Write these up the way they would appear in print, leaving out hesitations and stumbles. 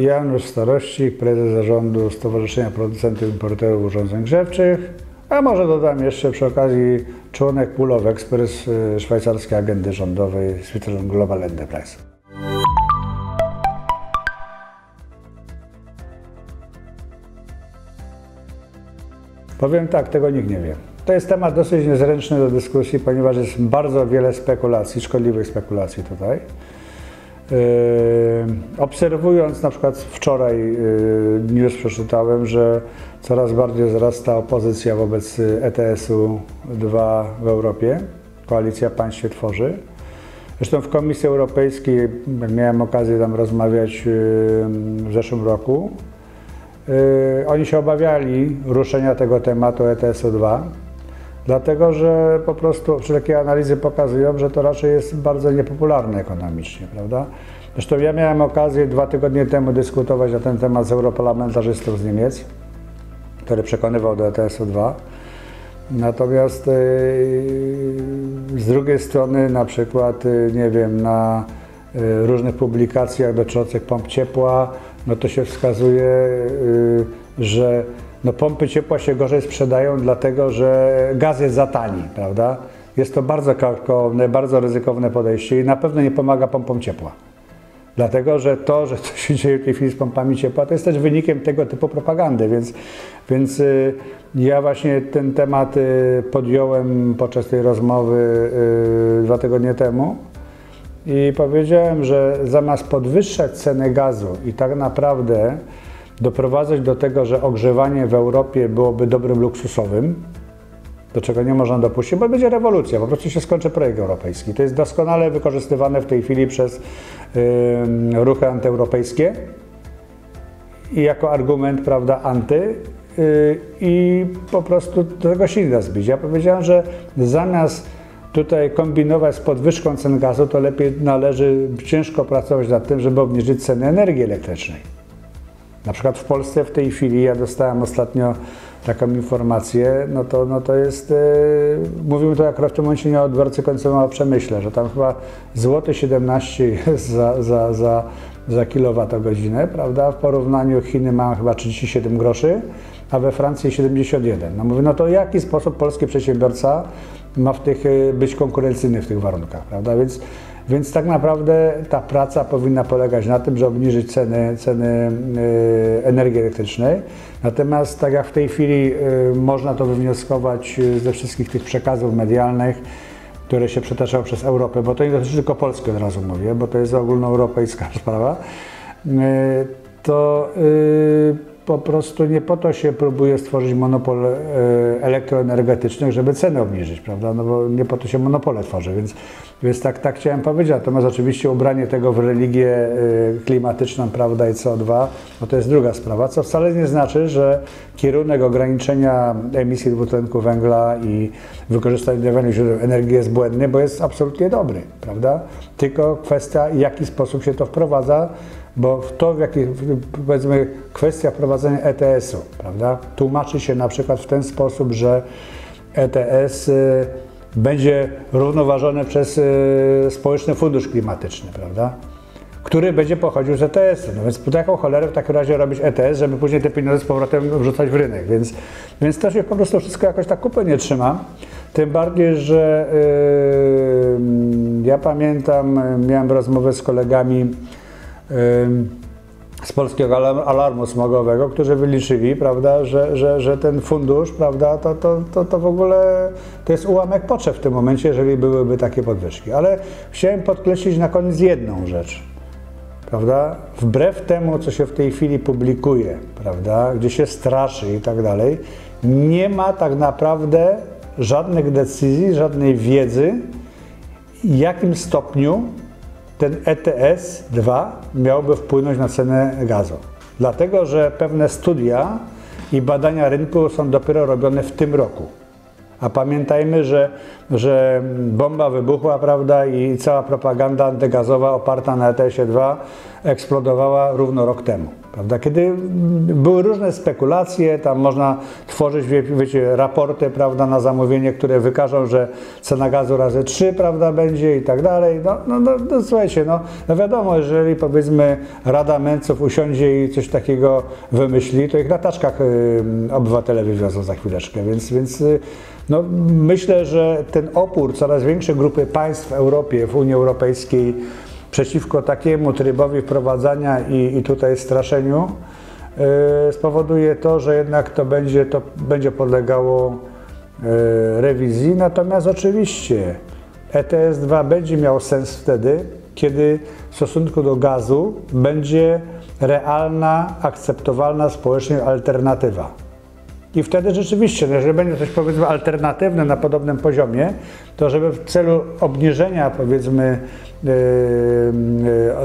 Janusz Staroscik, prezes zarządu Stowarzyszenia Producentów i Importerów Urządzeń Grzewczych, a może dodam jeszcze przy okazji członek Pool of Experts szwajcarskiej agendy rządowej Switzerland Global Enterprise. Powiem tak, tego nikt nie wie. To jest temat dosyć niezręczny do dyskusji, ponieważ jest bardzo wiele spekulacji, szkodliwych spekulacji tutaj. Obserwując, na przykład wczoraj news przeczytałem, że coraz bardziej wzrasta opozycja wobec ETS-u 2 w Europie. Koalicja państw się tworzy. Zresztą w Komisji Europejskiej, jak miałem okazję tam rozmawiać w zeszłym roku, oni się obawiali ruszenia tego tematu ETS-u 2. Dlatego, że po prostu wszelkie analizy pokazują, że to raczej jest bardzo niepopularne ekonomicznie, prawda? Zresztą ja miałem okazję 2 tygodnie temu dyskutować na ten temat z europarlamentarzystą z Niemiec, który przekonywał do ETS-u 2. Natomiast z drugiej strony na przykład, nie wiem, na różnych publikacjach dotyczących pomp ciepła, no to się wskazuje, że pompy ciepła się gorzej sprzedają, dlatego że gaz jest za tani, prawda? Jest to bardzo kosztowne, bardzo ryzykowne podejście i na pewno nie pomaga pompom ciepła. Dlatego, że to, że co się dzieje w tej chwili z pompami ciepła, to jest też wynikiem tego typu propagandy, więc ja właśnie ten temat podjąłem podczas tej rozmowy 2 tygodnie temu i powiedziałem, że zamiast podwyższać cenę gazu i tak naprawdę doprowadzać do tego, że ogrzewanie w Europie byłoby dobrem luksusowym, do czego nie można dopuścić, bo będzie rewolucja, po prostu się skończy projekt europejski. To jest doskonale wykorzystywane w tej chwili przez ruchy antyeuropejskie i jako argument, prawda, anty i po prostu do tego się nie da zbić. Ja powiedziałem, że zamiast tutaj kombinować z podwyżką cen gazu, to lepiej należy ciężko pracować nad tym, żeby obniżyć cenę energii elektrycznej. Na przykład w Polsce w tej chwili, ja dostałem ostatnio taką informację, no to jest, mówimy to jak w tym momencie nie o odbiorcy końcowym, a o przemyśle, że tam chyba złoty 17 jest za kilowatogodzinę, prawda? W porównaniu Chiny mają chyba 37 groszy, a we Francji 71. No mówię, no to w jaki sposób polski przedsiębiorca ma być konkurencyjny w tych warunkach, prawda? Więc tak naprawdę ta praca powinna polegać na tym, żeby obniżyć ceny energii elektrycznej. Natomiast tak jak w tej chwili można to wywnioskować ze wszystkich tych przekazów medialnych, które się przetaczają przez Europę, bo to nie dotyczy tylko Polski, od razu mówię, bo to jest ogólnoeuropejska sprawa, to po prostu nie po to się próbuje stworzyć monopol elektroenergetyczny, żeby ceny obniżyć, prawda? No bo nie po to się monopole tworzy, więc tak chciałem powiedzieć. Natomiast oczywiście ubranie tego w religię klimatyczną, prawda, i CO2, no to jest druga sprawa, co wcale nie znaczy, że kierunek ograniczenia emisji dwutlenku węgla i wykorzystania odnawialnych źródeł energii jest błędny, bo jest absolutnie dobry, prawda? Tylko kwestia, w jaki sposób się to wprowadza, bo powiedzmy, kwestia wprowadzenia ETS-u, prawda, tłumaczy się na przykład w ten sposób, że ETS będzie równoważony przez Społeczny Fundusz Klimatyczny, prawda, który będzie pochodził z ETS-u. No więc po jaką cholerę w takim razie robić ETS, żeby później te pieniądze z powrotem wrzucać w rynek, więc to się po prostu wszystko jakoś tak kupy nie trzyma. Tym bardziej, że ja pamiętam, miałem rozmowę z kolegami z Polskiego Alarmu Smogowego, którzy wyliczyli, prawda, że ten fundusz, prawda, to w ogóle to jest ułamek potrzeb w tym momencie, jeżeli byłyby takie podwyżki. Ale chciałem podkreślić na koniec jedną rzecz, prawda, wbrew temu, co się w tej chwili publikuje, prawda, gdzie się straszy i tak dalej, nie ma tak naprawdę żadnych decyzji, żadnej wiedzy, w jakim stopniu ten ETS 2 miałby wpłynąć na cenę gazu. Dlatego, że pewne studia i badania rynku są dopiero robione w tym roku. A pamiętajmy, że bomba wybuchła, prawda, i cała propaganda antygazowa oparta na ETS-ie 2 eksplodowała równo rok temu. Prawda? Kiedy były różne spekulacje, tam można tworzyć, wiecie, raporty, prawda, na zamówienie, które wykażą, że cena gazu razy 3, prawda, będzie i tak dalej. No słuchajcie, no wiadomo, jeżeli powiedzmy Rada Mędrców usiądzie i coś takiego wymyśli, to ich na taczkach obywatele wywiozą za chwileczkę, więc no, myślę, że ten opór coraz większej grupy państw w Europie, w Unii Europejskiej przeciwko takiemu trybowi wprowadzania i tutaj straszeniu spowoduje to, że jednak to będzie podlegało rewizji. Natomiast oczywiście ETS-2 będzie miał sens wtedy, kiedy w stosunku do gazu będzie realna, akceptowalna społecznie alternatywa. I wtedy rzeczywiście, jeżeli będzie coś powiedzmy alternatywne na podobnym poziomie, to żeby w celu obniżenia powiedzmy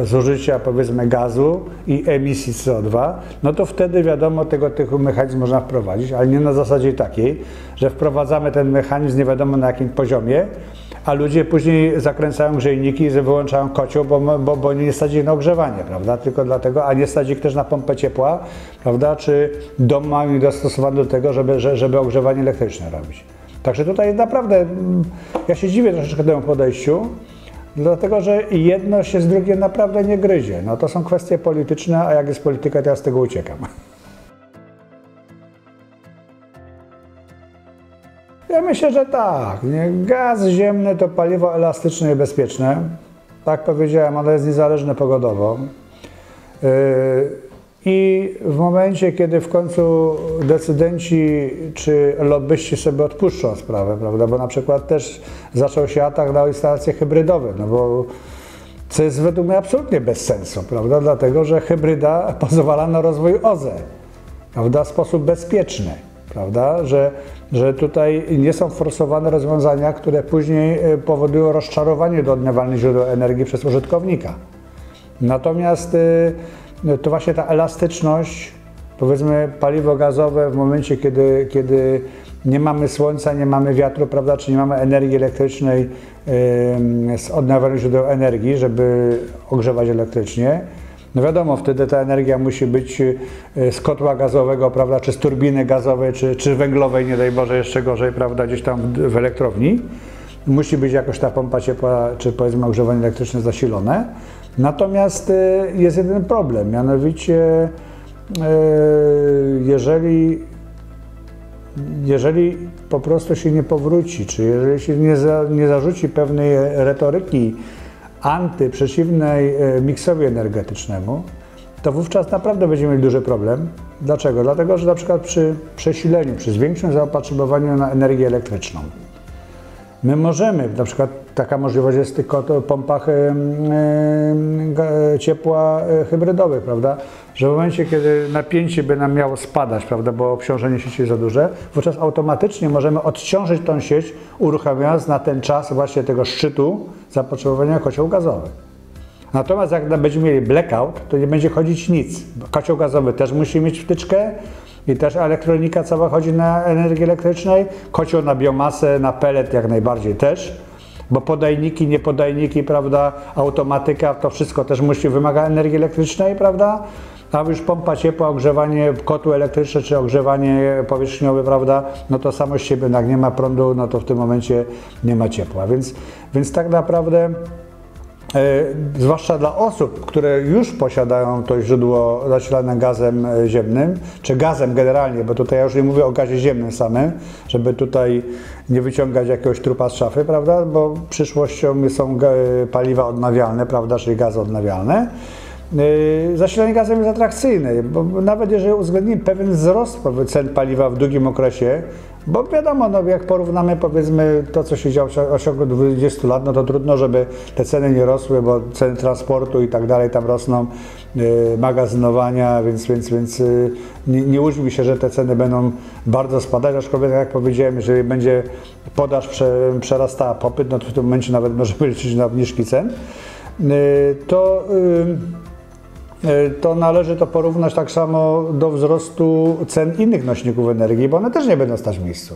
zużycia powiedzmy gazu i emisji CO2, no to wtedy wiadomo tego typu mechanizm można wprowadzić, ale nie na zasadzie takiej, że wprowadzamy ten mechanizm nie wiadomo na jakim poziomie, a ludzie później zakręcają grzejniki i wyłączają kocioł, bo nie stać ich na ogrzewanie, prawda? Tylko dlatego, a nie stać ich też na pompę ciepła, prawda? Czy dom mają dostosowany do tego, żeby ogrzewanie elektryczne robić. Także tutaj naprawdę ja się dziwię troszeczkę temu podejściu, dlatego że jedno się z drugim naprawdę nie gryzie. No to są kwestie polityczne, a jak jest polityka, to ja z tego uciekam. Ja myślę, że tak. Gaz ziemny to paliwo elastyczne i bezpieczne. Tak powiedziałem, ono jest niezależne pogodowo. I w momencie, kiedy w końcu decydenci czy lobbyści sobie odpuszczą sprawę, prawda, bo na przykład też zaczął się atak na instalacje hybrydowe, no bo co jest według mnie absolutnie bez sensu, prawda, dlatego że hybryda pozwala na rozwój OZE, prawda, w sposób bezpieczny, prawda, że tutaj nie są forsowane rozwiązania, które później powodują rozczarowanie do odnawialnych źródeł energii przez użytkownika. Natomiast to właśnie ta elastyczność, powiedzmy paliwo gazowe w momencie, kiedy nie mamy słońca, nie mamy wiatru, prawda, czy nie mamy energii elektrycznej z odnawialnych źródeł energii, żeby ogrzewać elektrycznie, no wiadomo, wtedy ta energia musi być z kotła gazowego, prawda, czy z turbiny gazowej, czy węglowej, nie daj Boże, jeszcze gorzej, prawda, gdzieś tam w elektrowni. Musi być jakoś ta pompa ciepła, czy powiedzmy ogrzewanie elektryczne zasilone. Natomiast jest jeden problem, mianowicie jeżeli po prostu się nie powróci, czy jeżeli się nie zarzuci pewnej retoryki przeciwnej miksowi energetycznemu, to wówczas naprawdę będziemy mieli duży problem. Dlaczego? Dlatego, że na przykład przy przesileniu, przy zwiększonym zaopatrzeniu na energię elektryczną, my możemy, na przykład taka możliwość jest w tych pompach ciepła hybrydowych, prawda, że w momencie, kiedy napięcie by nam miało spadać, prawda, bo obciążenie sieci jest za duże, wówczas automatycznie możemy odciążyć tą sieć, uruchamiając na ten czas właśnie tego szczytu zapotrzebowania kocioł gazowy. Natomiast jak będziemy mieli blackout, to nie będzie chodzić nic. Kocioł gazowy też musi mieć wtyczkę i też elektronika cała chodzi na energii elektrycznej, kocioł na biomasę, na pellet jak najbardziej też, bo podajniki, niepodajniki, prawda, automatyka, to wszystko też wymaga energii elektrycznej, prawda, a już pompa ciepła, ogrzewanie kotły elektryczne czy ogrzewanie powierzchniowe, prawda, no to samo z siebie, jak nie ma prądu, no to w tym momencie nie ma ciepła, więc tak naprawdę zwłaszcza dla osób, które już posiadają to źródło zasilane gazem ziemnym, czy gazem generalnie, bo tutaj ja już nie mówię o gazie ziemnym samym, żeby tutaj nie wyciągać jakiegoś trupa z szafy, prawda, bo przyszłością są paliwa odnawialne, prawda, czyli gazy odnawialne. Zasilanie gazem jest atrakcyjne, bo nawet jeżeli uwzględnimy pewien wzrost cen paliwa w długim okresie, bo wiadomo, no jak porównamy powiedzmy to, co się działo w ciągu 20 lat, no to trudno, żeby te ceny nie rosły, bo ceny transportu i tak dalej tam rosną, magazynowania, więc nie łudźmy się, że te ceny będą bardzo spadać, aczkolwiek jak powiedziałem, jeżeli będzie podaż przerastała popyt, no to w tym momencie nawet możemy liczyć na obniżki cen, to należy to porównać tak samo do wzrostu cen innych nośników energii, bo one też nie będą stać w miejscu.